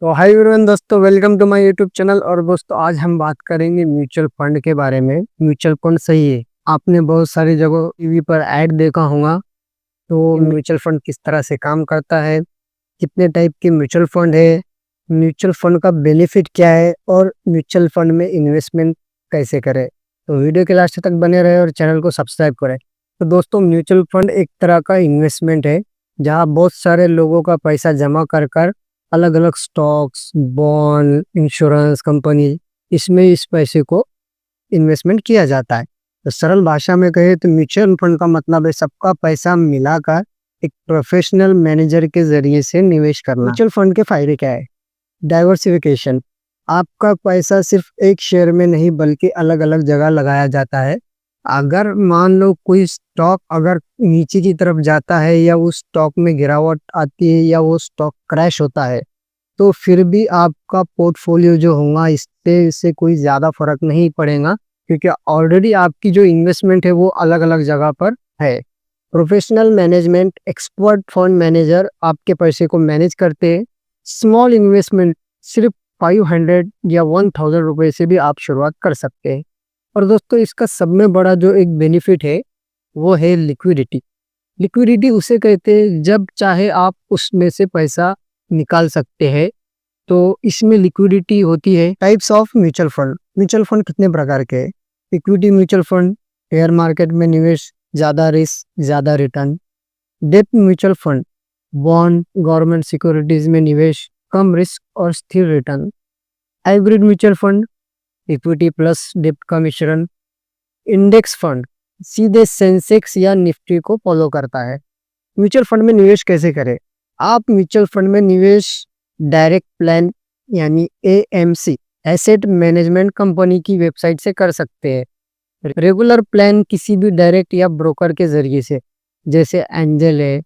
तो hi everyone दोस्तों, welcome to my YouTube channel. और दोस्तों आज हम बात करेंगे म्यूचुअल फंड के बारे में। म्यूचुअल फंड सही है, आपने बहुत सारी जगह टीवी पर ऐड देखा होगा। तो म्यूचुअल फंड किस तरह से काम करता है, कितने टाइप के म्यूचुअल फंड है, म्यूचुअल फंड का बेनिफिट क्या है और म्यूचुअल फंड में इन्वेस्टमेंट कैसे करें। तो वीडियो के लास्ट तक बने रहे और चैनल को सब्सक्राइब करें। तो दोस्तों म्यूचुअल फंड एक तरह का इन्वेस्टमेंट है जहाँ बहुत सारे लोगों का पैसा जमा कर कर अलग अलग स्टॉक्स, बॉन्ड, इंश्योरेंस कंपनी, इसमें इस पैसे को इन्वेस्टमेंट किया जाता है। तो सरल भाषा में कहे तो म्यूचुअल फंड का मतलब है सबका पैसा मिलाकर एक प्रोफेशनल मैनेजर के जरिए से निवेश करना। म्यूचुअल फंड के फायदे क्या है? डाइवर्सिफिकेशन, आपका पैसा सिर्फ एक शेयर में नहीं बल्कि अलग अलग जगह लगाया जाता है। अगर मान लो कोई स्टॉक अगर नीचे की तरफ जाता है या उस स्टॉक में गिरावट आती है या वो स्टॉक क्रैश होता है तो फिर भी आपका पोर्टफोलियो जो होगा इससे कोई ज़्यादा फर्क नहीं पड़ेगा, क्योंकि ऑलरेडी आपकी जो इन्वेस्टमेंट है वो अलग अलग जगह पर है। Professional management, expert fund manager आपके पैसे को मैनेज करते हैं। स्मॉल इन्वेस्टमेंट, सिर्फ 500 या 1000 रुपये से भी आप शुरुआत कर सकते हैं। और दोस्तों इसका सब में बड़ा जो एक बेनिफिट है वो है लिक्विडिटी। लिक्विडिटी उसे कहते हैं जब चाहे आप उसमें से पैसा निकाल सकते हैं। तो इसमें लिक्विडिटी होती है। Types of mutual fund, mutual fund कितने प्रकार के हैं? Equity mutual fund, share market में निवेश, ज़्यादा रिस्क ज़्यादा return. Debt mutual fund, bond, government securities में निवेश, कम रिस्क और स्थिर return. Hybrid mutual fund, equity plus डेब्ट का मिश्रण। इंडेक्स फंड, सीधे सेंसेक्स या निफ्टी को फॉलो करता है। म्यूचुअल फंड में निवेश कैसे करें? आप म्यूचुअल फंड में निवेश डायरेक्ट प्लान यानी एएमसी, एसेट मैनेजमेंट कंपनी की वेबसाइट से कर सकते हैं। रेगुलर प्लान किसी भी डायरेक्ट या ब्रोकर के जरिए से, जैसे एंजल है,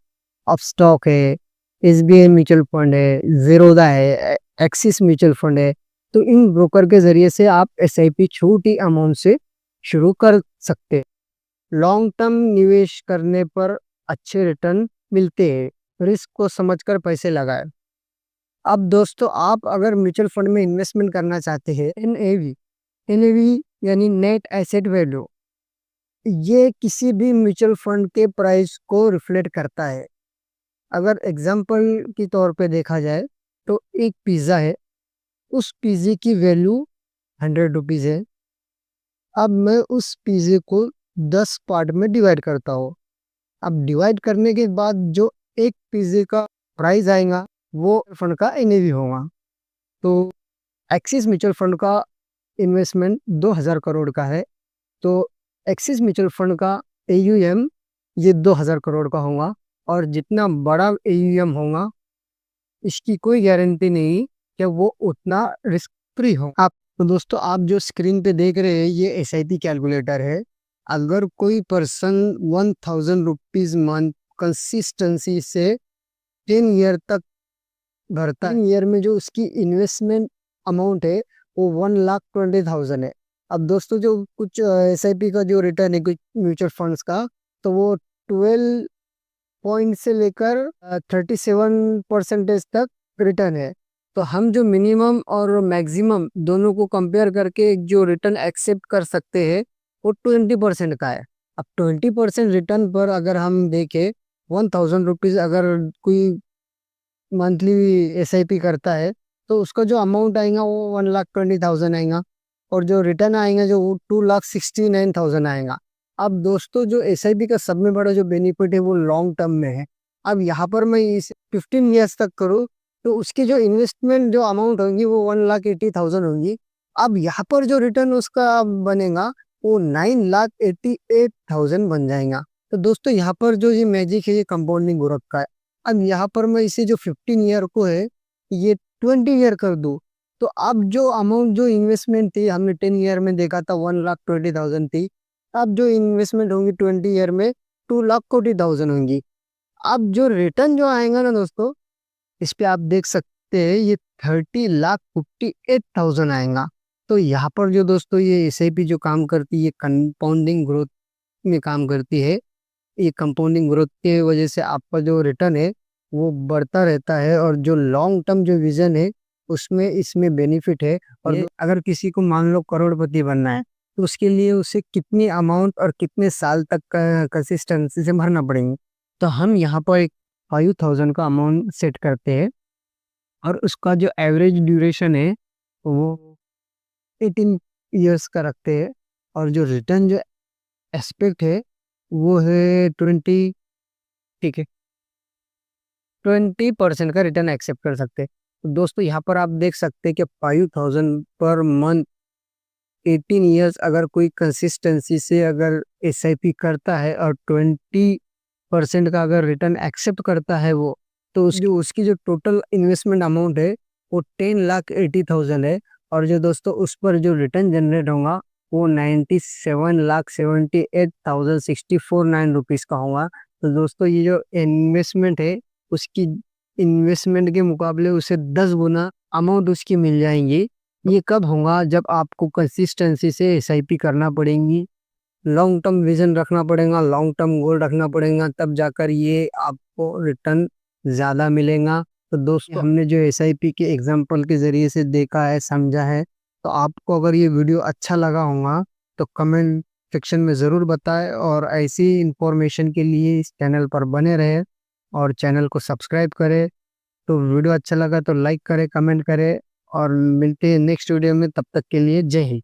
अपस्टॉक है, एसबीआई म्यूचुअल फंड है, जीरोदा है, एक्सिस म्यूचुअल फंड है। तो इन ब्रोकर के जरिए से आप एसआईपी छोटी अमाउंट से शुरू कर सकते हैं। लॉन्ग टर्म निवेश करने पर अच्छे रिटर्न मिलते हैं। रिस्क को समझकर पैसे लगाएं। अब दोस्तों आप अगर म्यूचुअल फंड में इन्वेस्टमेंट करना चाहते हैं, एनएवी यानी नेट एसेट वैल्यू, ये किसी भी म्यूचुअल फंड के प्राइस को रिफ्लेक्ट करता है। अगर एग्जांपल के तौर पे देखा जाए तो एक पिज़्ज़ा है, उस पिज़्ज़े की वैल्यू 100 रुपीज़ है। अब मैं उस पिज़्ज़े को 10 पार्ट में डिवाइड करता हूँ। अब डिवाइड करने के बाद जो एक पिज़्ज़े का प्राइस आएगा वो फंड का एनएवी होगा। तो एक्सिस म्यूचुअल फंड का इन्वेस्टमेंट 2000 करोड़ का है, तो एक्सिस म्यूचुअल फंड का एयूएम ये 2000 करोड़ का होगा। और जितना बड़ा एयूएम होगा इसकी कोई गारंटी नहीं कि वो उतना रिस्क फ्री हो। आप तो दोस्तों आप जो स्क्रीन पे देख रहे हैं ये एसआईपी कैलकुलेटर है। अगर कोई पर्सन 1000 रुपीज मंथ कंसिस्टेंसी से 10 ईयर तक भरता है, 10 ईयर में जो उसकी इन्वेस्टमेंट अमाउंट है वो 1,20,000 है। अब दोस्तों जो कुछ एसआईपी का जो रिटर्न है कुछ म्यूचुअल फंड्स का, तो वो 12 पॉइंट से लेकर 37% तक रिटर्न है। तो हम जो मिनिमम और मैक्सिमम दोनों को कंपेयर करके एक जो रिटर्न एक्सेप्ट कर सकते हैं वो 20% का है। अब 20% रिटर्न पर अगर हम देखें 1000 रुपीज़ अगर कोई मंथली एसआईपी करता है तो उसका जो अमाउंट आएगा वो 1,20,000 आएगा और जो रिटर्न आएगा जो वो 2,69,000 आएगा। अब दोस्तों जो एसआईपी का सब में बड़ा जो बेनिफिट है वो लॉन्ग टर्म में है। अब यहाँ पर मैं इस 15 ईयर्स तक करूँ तो उसकी जो इन्वेस्टमेंट जो अमाउंट होगी वो 1,80,000 होगी। अब यहाँ पर जो रिटर्न उसका बनेगा वो 9,88,000 बन जाएगा। तो दोस्तों यहाँ पर जो ये मैजिक है ये कंपाउंडिंग ग्रोथ का है। अब यहाँ पर मैं इसे जो 15 ईयर को है ये 20 ईयर कर दूँ तो अब जो अमाउंट जो इन्वेस्टमेंट थी हमने 10 ईयर में देखा था 1,20,000 थी, अब जो इन्वेस्टमेंट होंगी 20 ईयर में 2,40,000 होंगी। अब जो रिटर्न जो आएगा ना दोस्तों इस पे आप देख सकते हैं ये 30,58,000 आएगा। तो यहाँ पर जो दोस्तों ये एसआईपी जो काम करती है ये कंपाउंडिंग ग्रोथ में काम करती है। ये कंपाउंडिंग ग्रोथ की वजह से आपका जो रिटर्न है वो बढ़ता रहता है और जो लॉन्ग टर्म जो विजन है उसमें इसमें बेनिफिट है। और अगर किसी को मान लो करोड़पति बनना है तो उसके लिए उसे कितनी अमाउंट और कितने साल तक कंसिस्टेंसी से भरना पड़ेंगे। तो हम यहाँ पर एक 5000 का अमाउंट सेट करते हैं और उसका जो एवरेज ड्यूरेशन है वो 18 ईयर्स का रखते हैं। और जो रिटर्न जो एस्पेक्ट है वो है 20, ठीक है, 20% का रिटर्न एक्सेप्ट कर सकते हैं। तो दोस्तों यहाँ पर आप देख सकते हैं कि 5000 पर मंथ 18 ईयर्स अगर कोई कंसिस्टेंसी से अगर SIP करता है और 20% का अगर रिटर्न एक्सेप्ट करता है वो, तो उसकी जो टोटल इन्वेस्टमेंट अमाउंट है वो 10,80,000 है। और जो दोस्तों उस पर जो रिटर्न जनरेट होगा वो 97,78,649 रुपीज़ का होगा। तो दोस्तों ये जो इन्वेस्टमेंट है उसकी इन्वेस्टमेंट के मुकाबले उसे 10 गुना अमाउंट उसकी मिल जाएंगी। ये कब होगा? जब आपको कंसिस्टेंसी से SIP करना पड़ेगी, लॉन्ग टर्म विजन रखना पड़ेगा, लॉन्ग टर्म गोल रखना पड़ेगा, तब जाकर ये आपको रिटर्न ज़्यादा मिलेगा। तो दोस्तों हमने जो SIP के एग्जाम्पल के ज़रिए से देखा है, समझा है, तो आपको अगर ये वीडियो अच्छा लगा होगा तो कमेंट सेक्शन में ज़रूर बताएं। और ऐसी इंफॉर्मेशन के लिए इस चैनल पर बने रहे और चैनल को सब्सक्राइब करें। तो वीडियो अच्छा लगा तो लाइक करें, कमेंट करें और मिलते हैं नेक्स्ट वीडियो में। तब तक के लिए जय हिंद।